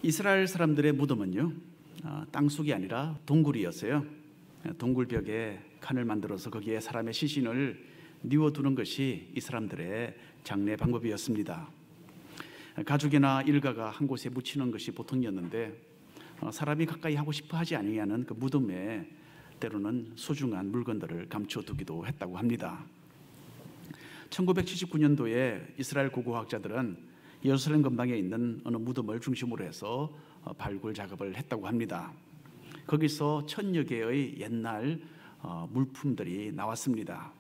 이스라엘 사람들의 무덤은요, 땅속이 아니라 동굴이었어요. 동굴벽에 칸을 만들어서 거기에 사람의 시신을 뉘워두는 것이 이 사람들의 장례 방법이었습니다. 가족이나 일가가 한 곳에 묻히는 것이 보통이었는데, 사람이 가까이 하고 싶어 하지 아니하는 그 무덤에 때로는 소중한 물건들을 감춰두기도 했다고 합니다. 1979년도에 이스라엘 고고학자들은 예루살렘 근방에 있는 어느 무덤을 중심으로 해서 발굴 작업을 했다고 합니다. 거기서 1000여 개의 옛날 물품들이 나왔습니다.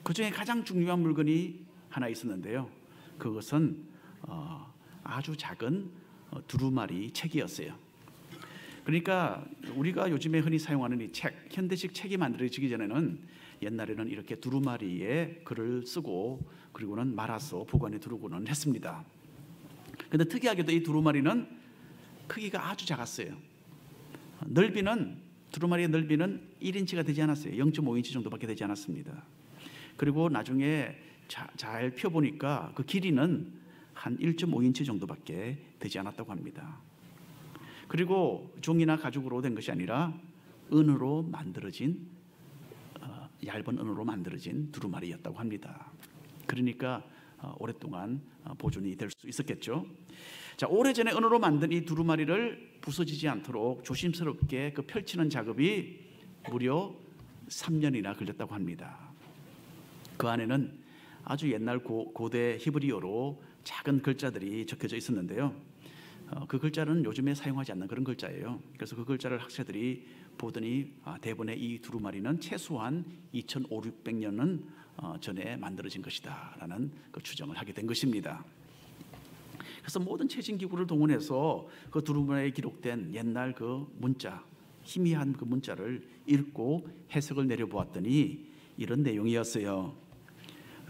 그 중에 가장 중요한 물건이 하나 있었는데요. 그것은 아주 작은 두루마리 책이었어요. 그러니까 우리가 요즘에 흔히 사용하는 이 책, 현대식 책이 만들어지기 전에는 옛날에는 이렇게 두루마리에 글을 쓰고 그리고는 말아서 보관해 두고는 했습니다. 그런데 특이하게도 이 두루마리는 크기가 아주 작았어요. 두루마리의 넓이는 1인치가 되지 않았어요. 0.5인치 정도밖에 되지 않았습니다. 그리고 나중에 잘 펴보니까 그 길이는 한 1.5인치 정도밖에 되지 않았다고 합니다. 그리고 종이나 가죽으로 된 것이 아니라 은으로 만들어진, 얇은 은으로 만들어진 두루마리였다고 합니다. 그러니까 오랫동안 보존이 될 수 있었겠죠. 자, 오래전에 은으로 만든 이 두루마리를 부서지지 않도록 조심스럽게 그 펼치는 작업이 무려 3년이나 걸렸다고 합니다. 그 안에는 아주 옛날 고대 히브리어로 작은 글자들이 적혀져 있었는데요. 그 글자는 요즘에 사용하지 않는 그런 글자예요. 그래서 그 글자를 학자들이 보더니 대부분의 이 두루마리는 최소한 2500~600년은 전에 만들어진 것이다 라는 그 추정을 하게 된 것입니다. 그래서 모든 최신 기구를 동원해서 그 두루마리에 기록된 옛날 그 문자, 희미한 그 문자를 읽고 해석을 내려보았더니 이런 내용이었어요.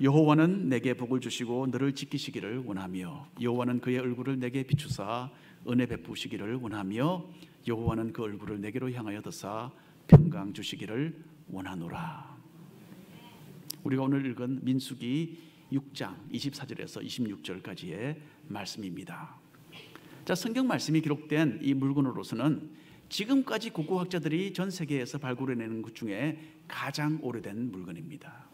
여호와는 내게 복을 주시고 너를 지키시기를 원하며, 여호와는 그의 얼굴을 내게 비추사 은혜 베푸시기를 원하며, 여호와는 그 얼굴을 내게로 향하여 드사 평강 주시기를 원하노라. 우리가 오늘 읽은 민수기 6장 24절에서 26절까지의 말씀입니다. 자, 성경 말씀이 기록된 이 물건으로서는 지금까지 고고학자들이 전 세계에서 발굴해내는 것 중에 가장 오래된 물건입니다.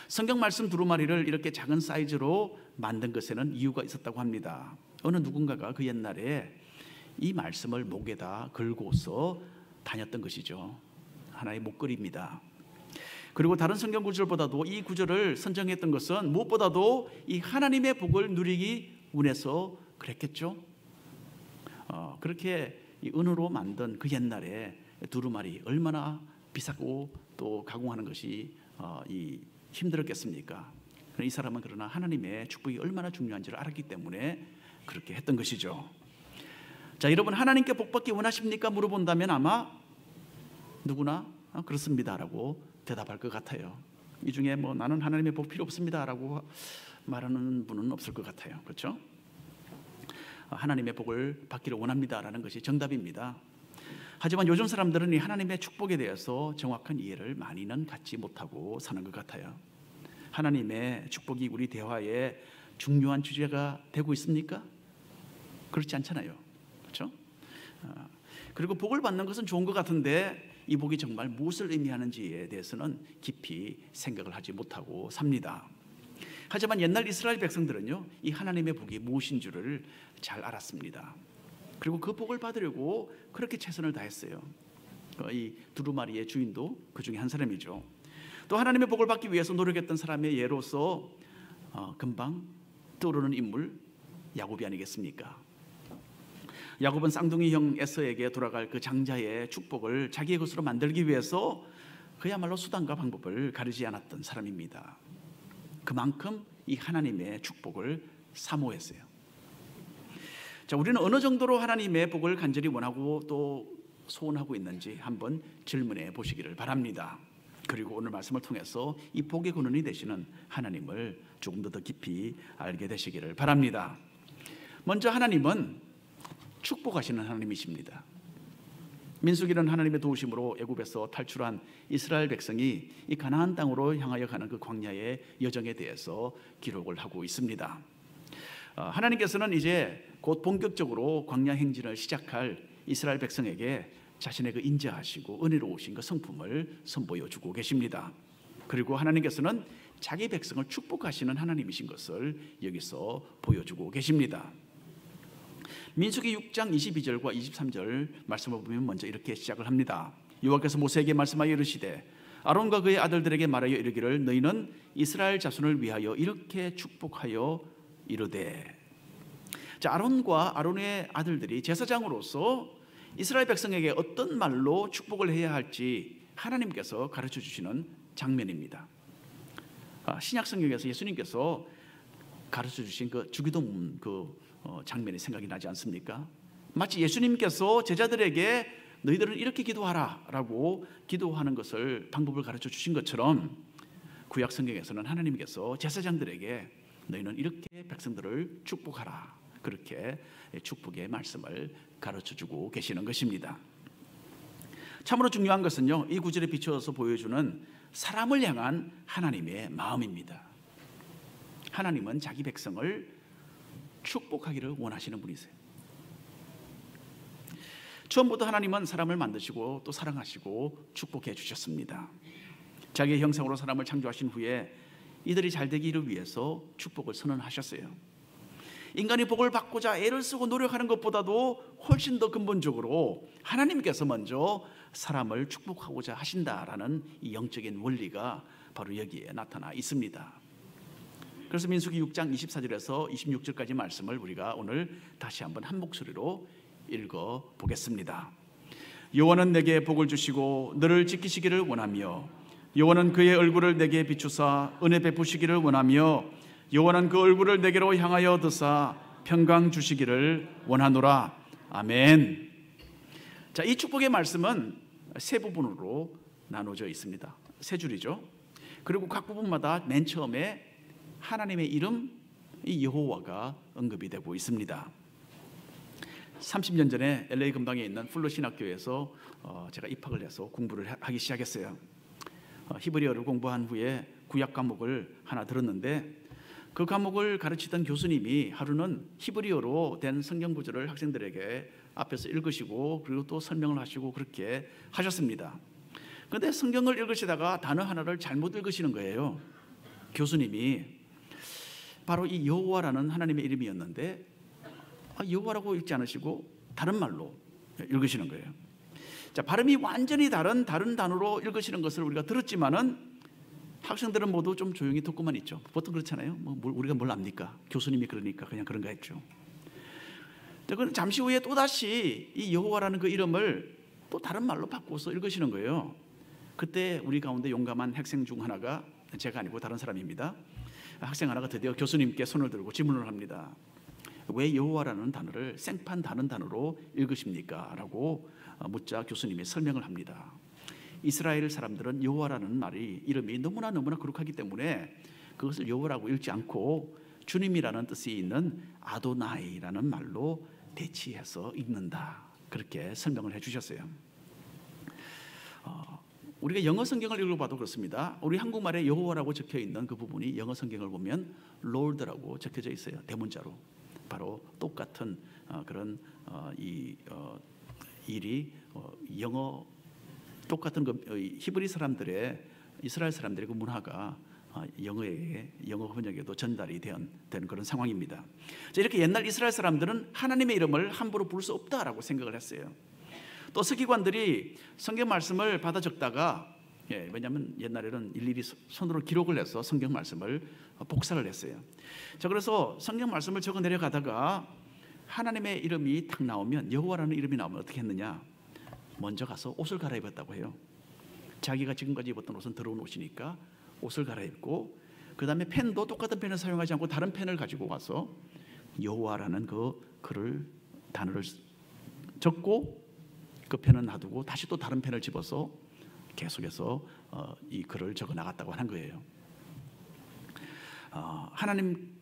성경 말씀 두루마리를 이렇게 작은 사이즈로 만든 것에는 이유가 있었다고 합니다. 어느 누군가가 그 옛날에 이 말씀을 목에다 걸고서 다녔던 것이죠. 하나의 목걸이입니다. 그리고 다른 성경 구절보다도 이 구절을 선정했던 것은 무엇보다도 이 하나님의 복을 누리기 원해서 그랬겠죠. 그렇게 이 은으로 만든 그 옛날에 두루마리 얼마나 비싸고 또 가공하는 것이 힘들었겠습니까? 이 사람은 그러나 하나님의 축복이 얼마나 중요한지를 알았기 때문에 그렇게 했던 것이죠. 자, 여러분, 하나님께 복받기 원하십니까? 물어본다면 아마 누구나 그렇습니다 라고 대답할 것 같아요. 이 중에 나는 하나님의 복 필요 없습니다 라고 말하는 분은 없을 것 같아요. 그렇죠? 하나님의 복을 받기를 원합니다 라는 것이 정답입니다. 하지만 요즘 사람들은 이 하나님의 축복에 대해서 정확한 이해를 많이는 갖지 못하고 사는 것 같아요. 하나님의 축복이 우리 대화의 중요한 주제가 되고 있습니까? 그렇지 않잖아요. 그렇죠? 그리고 복을 받는 것은 좋은 것 같은데 이 복이 정말 무엇을 의미하는지에 대해서는 깊이 생각을 하지 못하고 삽니다. 하지만 옛날 이스라엘 백성들은요, 이 하나님의 복이 무엇인 줄을 잘 알았습니다. 그리고 그 복을 받으려고 그렇게 최선을 다했어요. 이 두루마리의 주인도 그 중에 한 사람이죠. 또 하나님의 복을 받기 위해서 노력했던 사람의 예로서 금방 떠오르는 인물 야곱이 아니겠습니까? 야곱은 쌍둥이 형 에서에게 돌아갈 그 장자의 축복을 자기의 것으로 만들기 위해서 그야말로 수단과 방법을 가리지 않았던 사람입니다. 그만큼 이 하나님의 축복을 사모했어요. 자, 우리는 어느 정도로 하나님의 복을 간절히 원하고 또 소원하고 있는지 한번 질문해 보시기를 바랍니다. 그리고 오늘 말씀을 통해서 이 복의 근원이 되시는 하나님을 조금 더 깊이 알게 되시기를 바랍니다. 먼저 하나님은 축복하시는 하나님이십니다. 민수기는 하나님의 도우심으로 애굽에서 탈출한 이스라엘 백성이 이 가나안 땅으로 향하여 가는 그 광야의 여정에 대해서 기록을 하고 있습니다. 하나님께서는 이제 곧 본격적으로 광야 행진을 시작할 이스라엘 백성에게 자신의 그 인자하시고 은혜로우신 그 성품을 선보여 주고 계십니다. 그리고 하나님께서는 자기 백성을 축복하시는 하나님이신 것을 여기서 보여주고 계십니다. 민수기 6장 22절과 23절 말씀을 보면 먼저 이렇게 시작을 합니다. 여호와께서 모세에게 말씀하여 이르시되 아론과 그의 아들들에게 말하여 이르기를 너희는 이스라엘 자손을 위하여 이렇게 축복하여 이르되. 자, 아론과 아론의 아들들이 제사장으로서 이스라엘 백성에게 어떤 말로 축복을 해야 할지 하나님께서 가르쳐 주시는 장면입니다. 신약 성경에서 예수님께서 가르쳐 주신 그 주기도문 장면이 생각이 나지 않습니까? 마치 예수님께서 제자들에게 너희들은 이렇게 기도하라 라고 기도하는 것을 방법을 가르쳐 주신 것처럼 구약 성경에서는 하나님께서 제사장들에게 너희는 이렇게 백성들을 축복하라, 그렇게 축복의 말씀을 가르쳐 주고 계시는 것입니다. 참으로 중요한 것은요, 이 구절에 비추어서 보여주는 사람을 향한 하나님의 마음입니다. 하나님은 자기 백성을 축복하기를 원하시는 분이세요. 처음부터 하나님은 사람을 만드시고 또 사랑하시고 축복해 주셨습니다. 자기의 형상으로 사람을 창조하신 후에 이들이 잘 되기를 위해서 축복을 선언하셨어요. 인간이 복을 받고자 애를 쓰고 노력하는 것보다도 훨씬 더 근본적으로 하나님께서 먼저 사람을 축복하고자 하신다라는 이 영적인 원리가 바로 여기에 나타나 있습니다. 그래서 민수기 6장 24절에서 26절까지 말씀을 우리가 오늘 다시 한번 한 목소리로 읽어 보겠습니다. 여호와는 내게 복을 주시고 너를 지키시기를 원하며 여호와는 그의 얼굴을 내게 비추사 은혜 베푸시기를 원하며 여호와는 그 얼굴을 내게로 향하여 드사 평강 주시기를 원하노라. 아멘. 자, 이 축복의 말씀은 세 부분으로 나눠져 있습니다. 세 줄이죠. 그리고 각 부분마다 맨 처음에 하나님의 이름, 이 여호와가 언급이 되고 있습니다. 30년 전에 LA 근방에 있는 풀로 신학교에서 제가 입학을 해서 공부를 하기 시작했어요. 히브리어를 공부한 후에 구약 과목을 하나 들었는데 그 과목을 가르치던 교수님이 하루는 히브리어로 된 성경 구절을 학생들에게 앞에서 읽으시고 그리고 또 설명을 하시고 그렇게 하셨습니다. 그런데 성경을 읽으시다가 단어 하나를 잘못 읽으시는 거예요. 교수님이 바로 이 여호와라는 하나님의 이름이었는데 여호와라고 읽지 않으시고 다른 말로 읽으시는 거예요. 자, 발음이 완전히 다른 단어로 읽으시는 것을 우리가 들었지만은 학생들은 모두 좀 조용히 듣고만 있죠. 보통 그렇잖아요. 우리가 뭘 압니까? 교수님이 그러니까 그냥 그런가 했죠. 잠시 후에 또다시 이 여호와라는 그 이름을 또 다른 말로 바꿔서 읽으시는 거예요. 그때 우리 가운데 용감한 학생 중 하나가, 제가 아니고 다른 사람입니다, 학생 하나가 드디어 교수님께 손을 들고 질문을 합니다. 왜 여호와라는 단어를 생판 다른 단어로 읽으십니까? 라고 묻자 교수님이 설명을 합니다. 이스라엘 사람들은 여호와라는 이름이 너무나 거룩하기 때문에 그것을 여호와라고 읽지 않고 주님이라는 뜻이 있는 아도나이라는 말로 대치해서 읽는다, 그렇게 설명을 해주셨어요. 우리가 영어 성경을 읽어봐도 그렇습니다. 우리 한국말에 여호와라고 적혀있는 그 부분이 영어 성경을 보면 Lord라고 적혀져 있어요. 대문자로. 바로 똑같은 그런 일이 영어 똑같은 히브리 사람들의, 이스라엘 사람들의 그 문화가 영어 번역에도 전달이 된 그런 상황입니다. 자, 이렇게 옛날 이스라엘 사람들은 하나님의 이름을 함부로 부를 수 없다라고 생각을 했어요. 또 서기관들이 성경 말씀을 받아 적다가, 왜냐하면 옛날에는 일일이 손으로 기록을 해서 성경 말씀을 복사를 했어요. 자, 그래서 성경 말씀을 적어 내려가다가 하나님의 이름이 탁 나오면, 여호와라는 이름이 나오면 어떻게 했느냐? 먼저 가서 옷을 갈아입었다고 해요. 자기가 지금까지 입었던 옷은 더러운 옷이니까 옷을 갈아입고, 그 다음에 펜도 똑같은 펜을 사용하지 않고 다른 펜을 가지고 와서 여호와라는 그 단어를 적고 그 펜은 놔두고 다시 또 다른 펜을 집어서 계속해서 이 글을 적어 나갔다고 하는 거예요. 하나님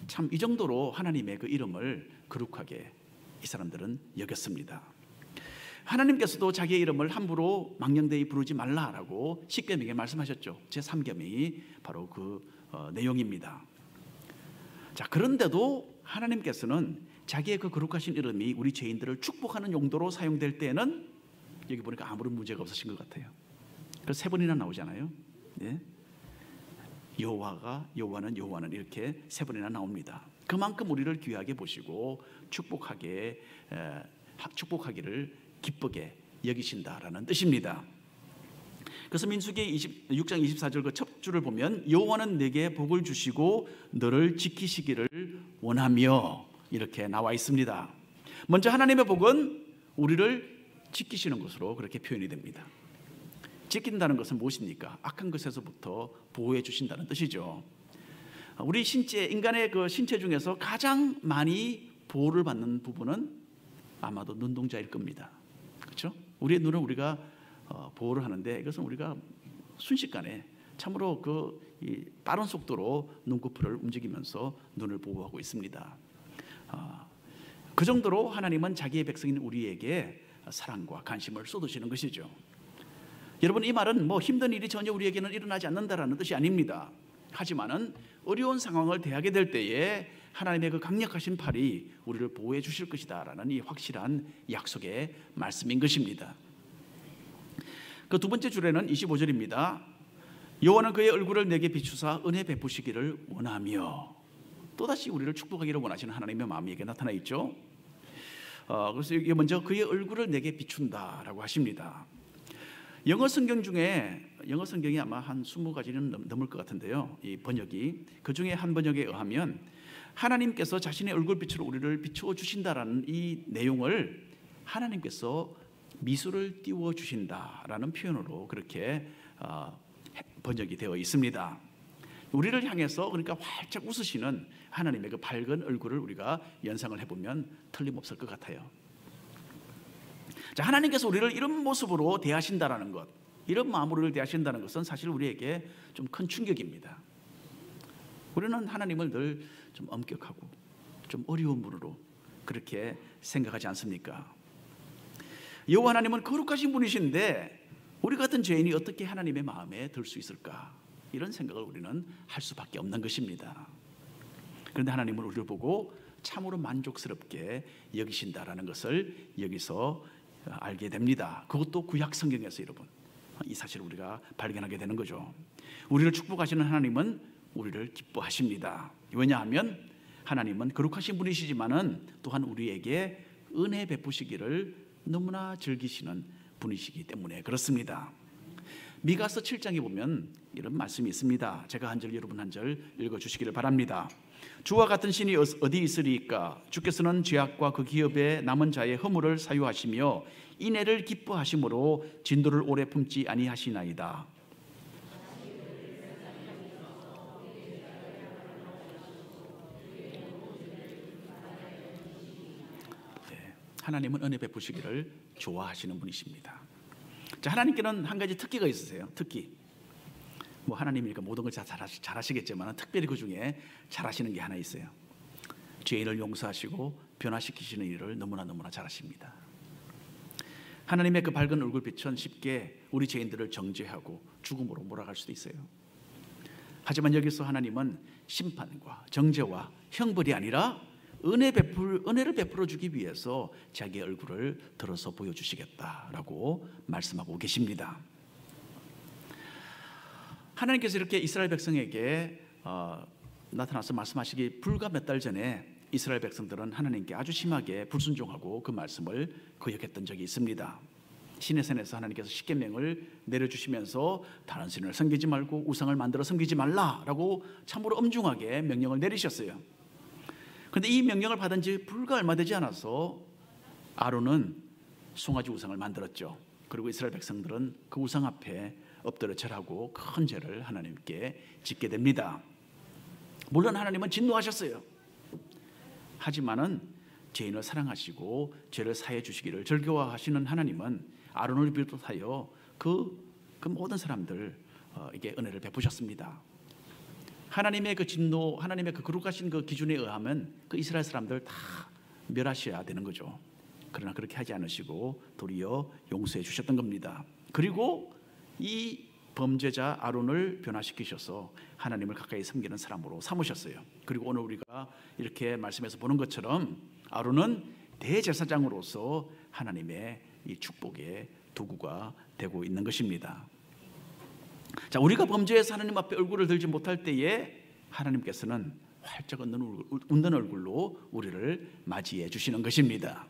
참 이 정도로 하나님의 그 이름을 거룩하게 이 사람들은 여겼습니다. 하나님께서도 자기의 이름을 함부로 망령되이 부르지 말라라고 십계명에 말씀하셨죠. 제3계명이 바로 그 내용입니다. 자, 그런데도 하나님께서는 자기의 그 거룩하신 이름이 우리 죄인들을 축복하는 용도로 사용될 때에는 여기 보니까 아무런 문제가 없으신 것 같아요. 그래서 3번이나 나오잖아요. 네? 여호와는 이렇게 3번이나 나옵니다. 그만큼 우리를 귀하게 보시고 축복하기를 기쁘게 여기신다라는 뜻입니다. 그래서 민수기 6장 24절 그 첫 줄을 보면 여호와는 내게 복을 주시고 너를 지키시기를 원하며 이렇게 나와 있습니다. 먼저 하나님의 복은 우리를 지키시는 것으로 그렇게 표현이 됩니다. 지킨다는 것은 무엇입니까? 악한 것에서부터 보호해 주신다는 뜻이죠. 우리 인간의 그 신체 중에서 가장 많이 보호를 받는 부분은 아마도 눈동자일 겁니다. 그렇죠? 우리의 눈은 우리가 보호를 하는데 이것은 우리가 순식간에 참으로 이 빠른 속도로 눈꺼풀을 움직이면서 눈을 보호하고 있습니다. 그 정도로 하나님은 자기의 백성인 우리에게 사랑과 관심을 쏟으시는 것이죠. 여러분, 이 말은 힘든 일이 전혀 우리에게는 일어나지 않는다라는 뜻이 아닙니다. 하지만은 어려운 상황을 대하게 될 때에 하나님의 그 강력하신 팔이 우리를 보호해 주실 것이다라는 이 확실한 약속의 말씀인 것입니다. 그 두 번째 줄에는 25절입니다. 여호와는 그의 얼굴을 내게 비추사 은혜 베푸시기를 원하며, 또다시 우리를 축복하기를 원하시는 하나님의 마음이 여기에 나타나 있죠. 그래서 이게 먼저 그의 얼굴을 내게 비춘다라고 하십니다. 영어 성경이 아마 한 20가지는 넘을 것 같은데요. 이 번역이 그 중에 한 번역에 의하면 하나님께서 자신의 얼굴빛으로 우리를 비추어 주신다라는 이 내용을 하나님께서 미소를 띄워 주신다라는 표현으로 그렇게 번역이 되어 있습니다. 우리를 향해서 그러니까 활짝 웃으시는 하나님의 그 밝은 얼굴을 우리가 연상을 해보면 틀림없을 것 같아요. 자, 하나님께서 우리를 이런 모습으로 대하신다라는 것, 이런 마음으로 우리를 대하신다는 것은 사실 우리에게 좀 큰 충격입니다. 우리는 하나님을 늘 좀 엄격하고 좀 어려운 분으로 그렇게 생각하지 않습니까? 여호와 하나님은 거룩하신 분이신데 우리 같은 죄인이 어떻게 하나님의 마음에 들 수 있을까? 이런 생각을 우리는 할 수밖에 없는 것입니다. 그런데 하나님은 우리를 보고 참으로 만족스럽게 여기신다라는 것을 여기서 알게 됩니다. 그것도 구약 성경에서 여러분 이 사실을 우리가 발견하게 되는 거죠. 우리를 축복하시는 하나님은 우리를 기뻐하십니다. 왜냐하면 하나님은 거룩하신 분이시지만은 또한 우리에게 은혜 베푸시기를 너무나 즐기시는 분이시기 때문에 그렇습니다. 미가서 7장에 보면 이런 말씀이 있습니다. 제가 한 절 여러분 한 절 읽어주시기를 바랍니다. 주와 같은 신이 어디 있으리까? 주께서는 죄악과 그 기업에 남은 자의 허물을 사유하시며 인애를 기뻐하심으로 진도를 오래 품지 아니하시나이다. 하나님은 은혜 베푸시기를 좋아하시는 분이십니다. 자, 하나님께는 한 가지 특기가 있으세요. 특기. 하나님이니까 모든 걸 잘하시겠지만 특별히 그 중에 잘하시는 게 하나 있어요. 죄인을 용서하시고 변화시키시는 일을 너무나 잘하십니다. 하나님의 그 밝은 얼굴빛은 쉽게 우리 죄인들을 정죄하고 죽음으로 몰아갈 수도 있어요. 하지만 여기서 하나님은 심판과 정죄와 형벌이 아니라 은혜를 베풀어 주기 위해서 자기의 얼굴을 들어서 보여주시겠다라고 말씀하고 계십니다. 하나님께서 이렇게 이스라엘 백성에게 나타나서 말씀하시기 불과 몇 달 전에 이스라엘 백성들은 하나님께 아주 심하게 불순종하고 그 말씀을 거역했던 적이 있습니다. 시내산에서 하나님께서 십계명을 내려주시면서 다른 신을 섬기지 말고 우상을 만들어 섬기지 말라라고 참으로 엄중하게 명령을 내리셨어요. 그런데 이 명령을 받은 지 불과 얼마 되지 않아서 아론은 송아지 우상을 만들었죠. 그리고 이스라엘 백성들은 그 우상 앞에 엎드려 절하고 큰 죄를 하나님께 짓게 됩니다. 물론 하나님은 진노하셨어요. 하지만은 죄인을 사랑하시고 죄를 사해 주시기를 절교하시는 하나님은 아론을 비롯하여 그 모든 사람들에게 은혜를 베푸셨습니다. 하나님의 그 진노, 하나님의 그 거룩하신 그 기준에 의하면 그 이스라엘 사람들 다 멸하셔야 되는 거죠. 그러나 그렇게 하지 않으시고 도리어 용서해 주셨던 겁니다. 그리고 이 범죄자 아론을 변화시키셔서 하나님을 가까이 섬기는 사람으로 삼으셨어요. 그리고 오늘 우리가 이렇게 말씀에서 보는 것처럼 아론은 대제사장으로서 하나님의 이 축복의 도구가 되고 있는 것입니다. 자, 우리가 범죄해서 하나님 앞에 얼굴을 들지 못할 때에 하나님께서는 활짝 웃는 얼굴로 우리를 맞이해 주시는 것입니다.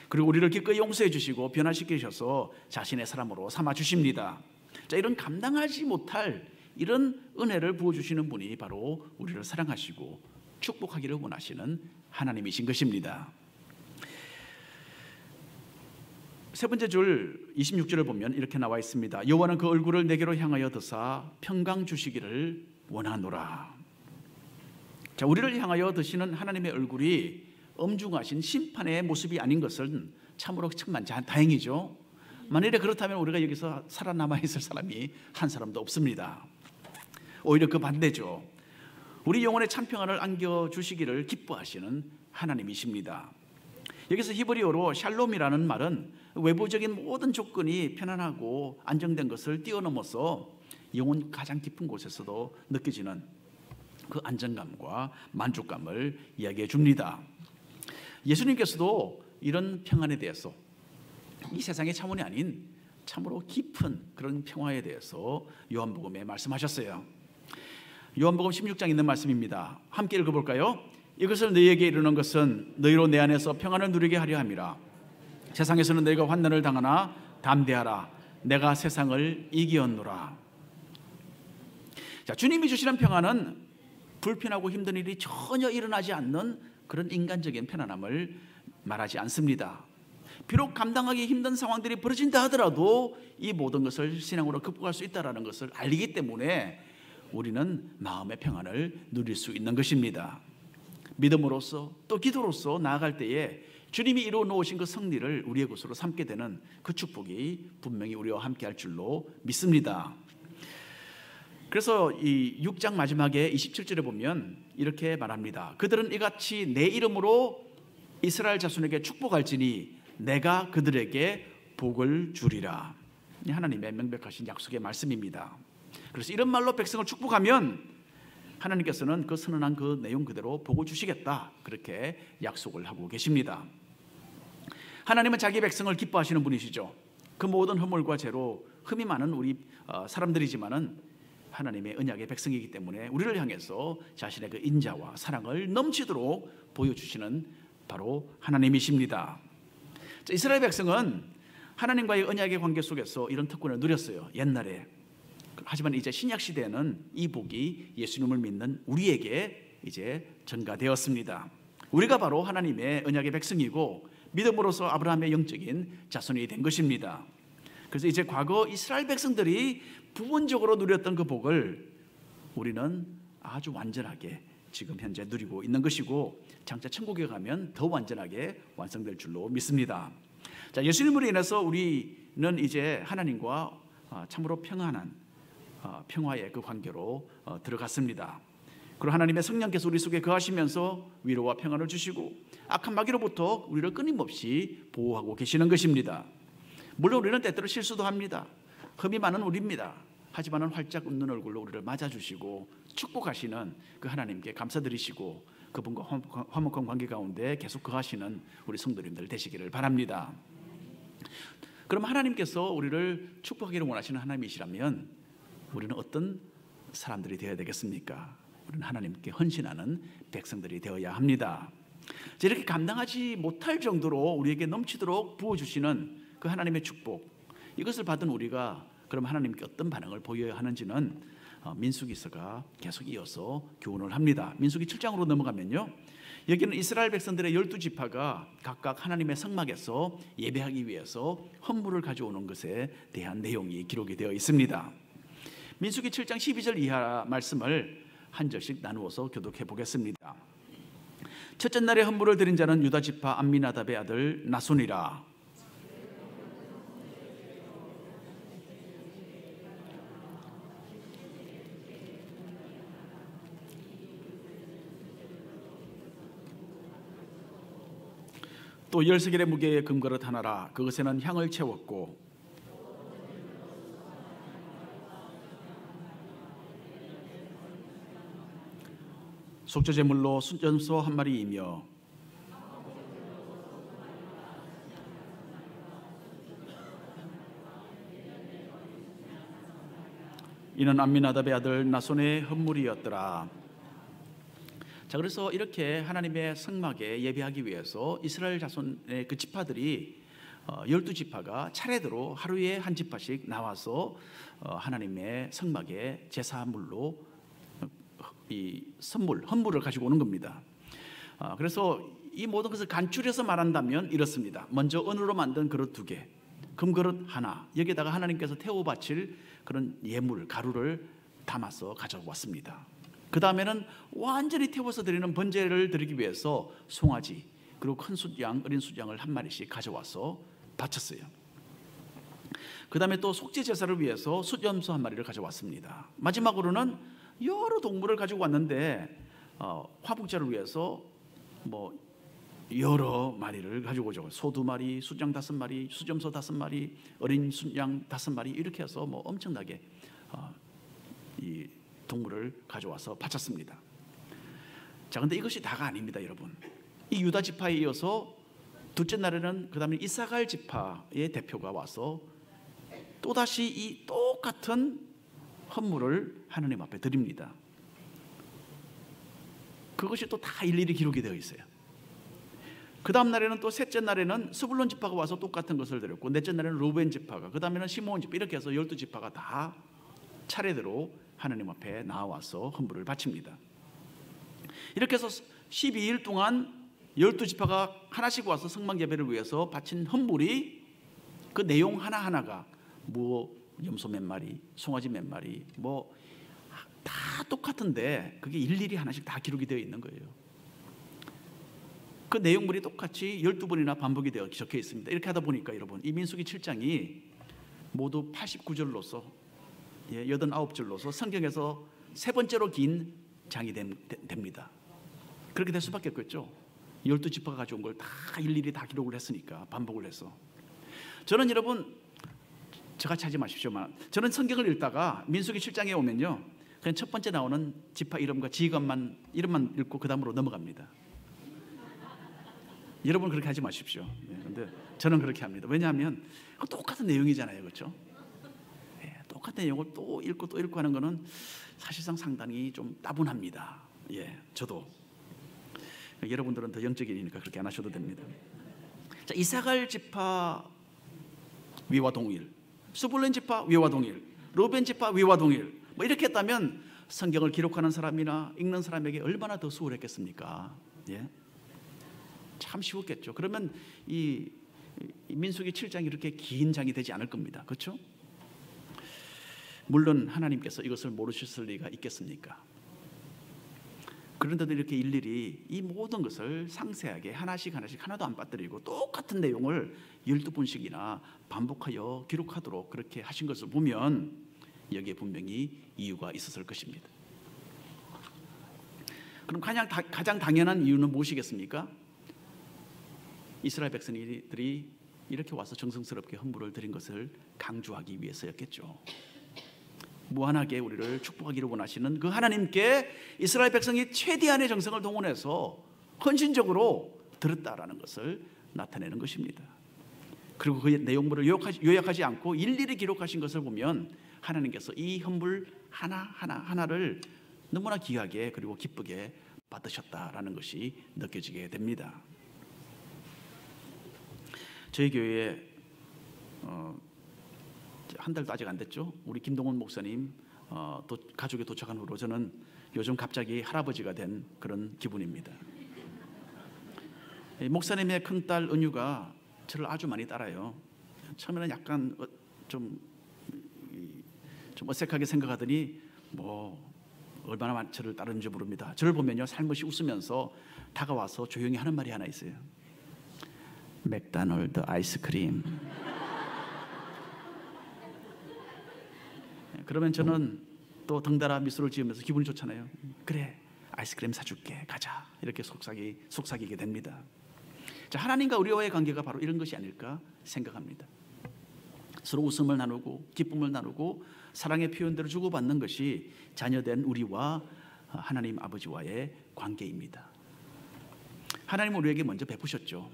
그리고 우리를 기꺼이 용서해 주시고 변화시키셔서 자신의 사람으로 삼아 주십니다. 자, 이런 감당하지 못할 이런 은혜를 부어주시는 분이 바로 우리를 사랑하시고 축복하기를 원하시는 하나님이신 것입니다. 세 번째 줄 26절을 보면 이렇게 나와 있습니다. 여호와는 그 얼굴을 내게로 향하여 드사 평강 주시기를 원하노라. 자, 우리를 향하여 드시는 하나님의 얼굴이 엄중하신 심판의 모습이 아닌 것은 참으로 천만 다행이죠. 만일에 그렇다면 우리가 여기서 살아남아 있을 사람이 한 사람도 없습니다. 오히려 그 반대죠. 우리 영혼의 참평안을 안겨주시기를 기뻐하시는 하나님이십니다. 여기서 히브리어로 샬롬이라는 말은 외부적인 모든 조건이 편안하고 안정된 것을 뛰어넘어서 영혼 가장 깊은 곳에서도 느껴지는 그 안정감과 만족감을 이야기해 줍니다. 예수님께서도 이런 평안에 대해서 이 세상의 차원이 아닌 참으로 깊은 그런 평화에 대해서 요한복음에 말씀하셨어요. 요한복음 16장에 있는 말씀입니다. 함께 읽어볼까요? 이것을 너희에게 이르는 것은 너희로 내 안에서 평안을 누리게 하려 함이라. 세상에서는 너희가 환난을 당하나 담대하라. 내가 세상을 이기었노라. 자, 주님이 주시는 평안은 불편하고 힘든 일이 전혀 일어나지 않는 그런 인간적인 편안함을 말하지 않습니다. 비록 감당하기 힘든 상황들이 벌어진다 하더라도 이 모든 것을 신앙으로 극복할 수 있다는 것을 알기 때문에 우리는 마음의 평안을 누릴 수 있는 것입니다. 믿음으로써 또 기도로서 나아갈 때에 주님이 이루어 놓으신 그 승리를 우리의 것으로 삼게 되는 그 축복이 분명히 우리와 함께 할 줄로 믿습니다. 그래서 이 6장 마지막에 27절에 보면 이렇게 말합니다. 그들은 이같이 내 이름으로 이스라엘 자손에게 축복할지니 내가 그들에게 복을 주리라. 하나님의 명백하신 약속의 말씀입니다. 그래서 이런 말로 백성을 축복하면 하나님께서는 그 선언한 그 내용 그대로 복을 주시겠다, 그렇게 약속을 하고 계십니다. 하나님은 자기 백성을 기뻐하시는 분이시죠. 그 모든 허물과 죄로 흠이 많은 우리 사람들이지만은 하나님의 언약의 백성이기 때문에 우리를 향해서 자신의 그 인자와 사랑을 넘치도록 보여주시는 바로 하나님이십니다. 이스라엘 백성은 하나님과의 언약의 관계 속에서 이런 특권을 누렸어요, 옛날에. 하지만 이제 신약 시대에는 이 복이 예수님을 믿는 우리에게 이제 전가되었습니다. 우리가 바로 하나님의 언약의 백성이고 믿음으로써 아브라함의 영적인 자손이 된 것입니다. 그래서 이제 과거 이스라엘 백성들이 부분적으로 누렸던 그 복을 우리는 아주 완전하게 지금 현재 누리고 있는 것이고 장차 천국에 가면 더 완전하게 완성될 줄로 믿습니다. 자, 예수님으로 인해서 우리는 이제 하나님과 참으로 평안한 평화의 그 관계로 들어갔습니다. 그리고 하나님의 성령께서 우리 속에 거하시면서 위로와 평안을 주시고 악한 마귀로부터 우리를 끊임없이 보호하고 계시는 것입니다. 물론 우리는 때때로 실수도 합니다. 흠이 많은 우리입니다. 하지만 활짝 웃는 얼굴로 우리를 맞아주시고 축복하시는 그 하나님께 감사드리시고 그분과 화목한 관계 가운데 계속 거하시는 우리 성도님들 되시기를 바랍니다. 그럼 하나님께서 우리를 축복하기를 원하시는 하나님이시라면 우리는 어떤 사람들이 되어야 되겠습니까? 우리는 하나님께 헌신하는 백성들이 되어야 합니다. 이렇게 감당하지 못할 정도로 우리에게 넘치도록 부어주시는 그 하나님의 축복, 이것을 받은 우리가 그럼 하나님께 어떤 반응을 보여야 하는지는 민수기서가 계속 이어서 교훈을 합니다. 민수기 7장으로 넘어가면요, 여기는 이스라엘 백성들의 12지파가 각각 하나님의 성막에서 예배하기 위해서 헌물을 가져오는 것에 대한 내용이 기록이 되어 있습니다. 민수기 7장 12절 이하 말씀을 한 절씩 나누어서 교독해 보겠습니다. 첫째 날에 헌물을 드린 자는 유다지파 암미나답의 아들 나손이라. 또 10세겔의 무게의 금그릇 하나라. 그것에는 향을 채웠고 속죄제물로 순전소 한 마리이며 이는 암미나답의 아들 나손의 헌물이었더라. 자, 그래서 이렇게 하나님의 성막에 예배하기 위해서 이스라엘 자손의 그 지파들이 12지파가 차례대로 하루에 한 지파씩 나와서 하나님의 성막에 제사물로 이 선물, 헌물을 가지고 오는 겁니다. 그래서 이 모든 것을 간추려서 말한다면 이렇습니다. 먼저 은으로 만든 그릇 2개, 금그릇 하나, 여기에다가 하나님께서 태워 바칠 그런 예물, 가루를 담아서 가져왔습니다. 그 다음에는 완전히 태워서 드리는 번제를 드리기 위해서 송아지, 그리고 큰 숫양, 어린 숫양을 한 마리씩 가져와서 바쳤어요. 그 다음에 또 속죄 제사를 위해서 숫염소 한 마리를 가져왔습니다. 마지막으로는 여러 동물을 가지고 왔는데 화복제를 위해서 뭐 여러 마리를 가지고 오죠. 소 2마리, 숫양 5마리, 숫염소 5마리, 어린 숫양 5마리, 이렇게 해서 뭐 엄청나게 이 동물을 가져와서 바쳤습니다. 자, 근데 이것이 다가 아닙니다, 여러분. 이 유다 지파에 이어서 둘째 날에는 그 다음에 이사갈 지파의 대표가 와서 또다시 이 똑같은 헌물을 하나님 앞에 드립니다. 그것이 또 다 일일이 기록이 되어 있어요. 그 다음 날에는 또 셋째 날에는 스불론 지파가 와서 똑같은 것을 드렸고, 넷째 날에는 루벤 지파가, 그 다음에는 시므온 지파, 이렇게 해서 12지파가 다 차례대로 하나님 앞에 나와서 헌물을 바칩니다. 이렇게 해서 12일 동안 12지파가 하나씩 와서 성막 예배를 위해서 바친 헌물이 그 내용 하나하나가 뭐 염소 몇 마리, 송아지 몇 마리, 뭐 다 똑같은데 그게 일일이 하나씩 다 기록이 되어 있는 거예요. 그 내용물이 똑같이 12번이나 반복이 되어 적혀 있습니다. 이렇게 하다 보니까 여러분, 이 민수기 7장이 모두 89절로서 89절로서 성경에서 세 번째로 긴 장이 됩니다. 그렇게 될 수밖에 없겠죠. 12지파가 가져온 걸 다 일일이 다 기록을 했으니까, 반복을 해서. 저는 여러분, 저같이 하지 마십시오만, 저는 성경을 읽다가 민수기 7장에 오면요, 그냥 첫 번째 나오는 지파 이름과 지휘관만 이름만 읽고 그 다음으로 넘어갑니다. 여러분 그렇게 하지 마십시오. 그런데 저는 그렇게 합니다. 왜냐하면 똑같은 내용이잖아요, 그렇죠? 똑같은 내용을 또 읽고 하는 것은 사실상 상당히 좀 따분합니다. 저도. 여러분들은 더 영적인이니까 그렇게 안 하셔도 됩니다. 자, 이사갈 지파 위와 동일, 스불론 지파 위와 동일, 루벤 지파 위와 동일, 뭐 이렇게 했다면 성경을 기록하는 사람이나 읽는 사람에게 얼마나 더 수월했겠습니까? 참 쉬웠겠죠. 그러면 이 민수기 7장이 이렇게 긴 장이 되지 않을 겁니다. 그렇죠? 물론 하나님께서 이것을 모르셨을 리가 있겠습니까? 그런데도 이렇게 일일이 이 모든 것을 상세하게 하나씩 하나도 안 빠뜨리고 똑같은 내용을 12번씩이나 반복하여 기록하도록 그렇게 하신 것을 보면 여기에 분명히 이유가 있었을 것입니다. 그럼 가장 당연한 이유는 무엇이겠습니까? 이스라엘 백성들이 이렇게 와서 정성스럽게 헌물을 드린 것을 강조하기 위해서였겠죠. 무한하게 우리를 축복하기를 원하시는 그 하나님께 이스라엘 백성이 최대한의 정성을 동원해서 헌신적으로 드렸다라는 것을 나타내는 것입니다. 그리고 그 내용물을 요약하지 않고 일일이 기록하신 것을 보면 하나님께서 이 헌물 하나를 너무나 귀하게 그리고 기쁘게 받으셨다라는 것이 느껴지게 됩니다. 저희 교회에 한 달도 아직 안 됐죠. 우리 김동원 목사님 또 가족이 도착한 후로 저는 요즘 갑자기 할아버지가 된 그런 기분입니다. 목사님의 큰딸 은유가 저를 아주 많이 따라요. 처음에는 약간 좀 어색하게 생각하더니 뭐 얼마나 저를 따르는지 모릅니다. 저를 보면요, 살며시 웃으면서 다가와서 조용히 하는 말이 하나 있어요. 맥도날드 아이스크림. 그러면 저는 또 덩달아 미소를 지으면서 기분이 좋잖아요. 그래, 아이스크림 사줄게, 가자. 이렇게 속삭이게 됩니다. 자, 하나님과 우리와의 관계가 바로 이런 것이 아닐까 생각합니다. 서로 웃음을 나누고 기쁨을 나누고 사랑의 표현대로 주고받는 것이 자녀된 우리와 하나님 아버지와의 관계입니다. 하나님은 우리에게 먼저 베푸셨죠.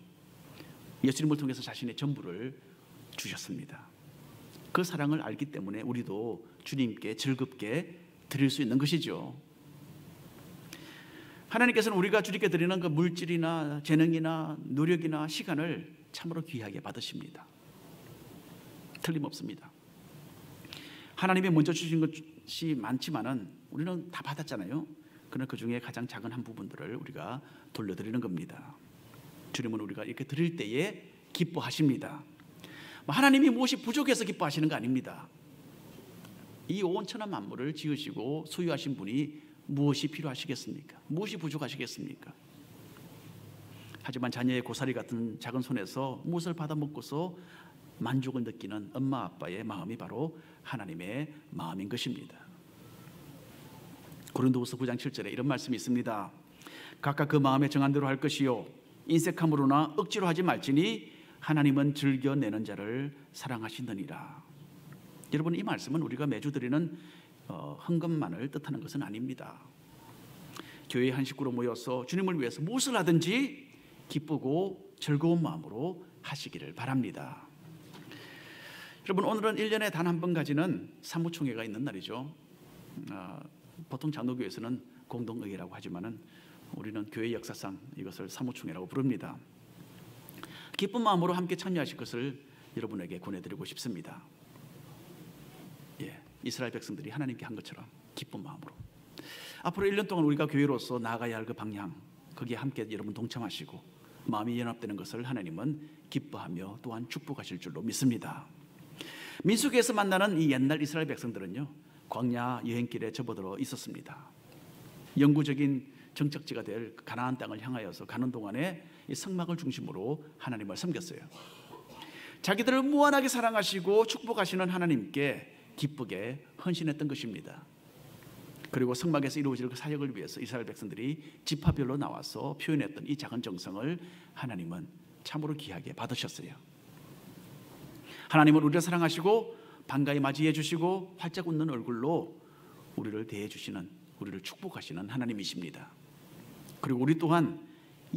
예수님을 통해서 자신의 전부를 주셨습니다. 그 사랑을 알기 때문에 우리도 주님께 즐겁게 드릴 수 있는 것이죠. 하나님께서는 우리가 주님께 드리는 그 물질이나 재능이나 노력이나 시간을 참으로 귀하게 받으십니다. 틀림없습니다. 하나님이 먼저 주신 것이 많지만은 우리는 다 받았잖아요. 그러나 그 중에 가장 작은 한 부분들을 우리가 돌려드리는 겁니다. 주님은 우리가 이렇게 드릴 때에 기뻐하십니다. 하나님이 무엇이 부족해서 기뻐하시는 거 아닙니다. 이 온 천하 만물을 지으시고 소유하신 분이 무엇이 필요하시겠습니까? 무엇이 부족하시겠습니까? 하지만 자녀의 고사리 같은 작은 손에서 무엇을 받아 먹고서 만족을 느끼는 엄마 아빠의 마음이 바로 하나님의 마음인 것입니다. 고린도후서 9장 7절에 이런 말씀이 있습니다. 각각 그 마음에 정한 대로 할 것이요 인색함으로나 억지로 하지 말지니 하나님은 즐겨내는 자를 사랑하시느니라. 여러분, 이 말씀은 우리가 매주 드리는 헌금만을 뜻하는 것은 아닙니다. 교회 한 식구로 모여서 주님을 위해서 무엇을 하든지 기쁘고 즐거운 마음으로 하시기를 바랍니다. 여러분, 오늘은 1년에 단 한 번 가지는 사무총회가 있는 날이죠. 보통 장로교에서는 공동의회라고 하지만은 우리는 교회 역사상 이것을 사무총회라고 부릅니다. 기쁜 마음으로 함께 참여하실 것을 여러분에게 권해드리고 싶습니다. 이스라엘 백성들이 하나님께 한 것처럼 기쁜 마음으로 앞으로 1년 동안 우리가 교회로서 나아가야 할 그 방향, 거기에 함께 여러분 동참하시고 마음이 연합되는 것을 하나님은 기뻐하며 또한 축복하실 줄로 믿습니다. 민수기에서 만나는 이 옛날 이스라엘 백성들은요, 광야 여행길에 접어들어 있었습니다. 영구적인 정착지가 될 가나안 땅을 향하여서 가는 동안에 이 성막을 중심으로 하나님을 섬겼어요. 자기들을 무한하게 사랑하시고 축복하시는 하나님께 기쁘게 헌신했던 것입니다. 그리고 성막에서 이루어질 그 사역을 위해서 이스라엘 백성들이 지파별로 나와서 표현했던 이 작은 정성을 하나님은 참으로 귀하게 받으셨어요. 하나님은 우리를 사랑하시고 반가이 맞이해 주시고 활짝 웃는 얼굴로 우리를 대해 주시는, 우리를 축복하시는 하나님이십니다. 그리고 우리 또한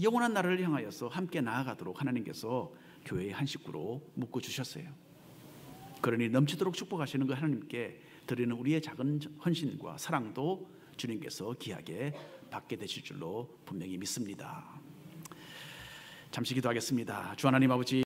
영원한 나라를 향하여서 함께 나아가도록 하나님께서 교회의 한 식구로 묶어 주셨어요. 그러니 넘치도록 축복하시는 그 하나님께 드리는 우리의 작은 헌신과 사랑도 주님께서 귀하게 받게 되실 줄로 분명히 믿습니다. 잠시 기도하겠습니다. 주 하나님 아버지,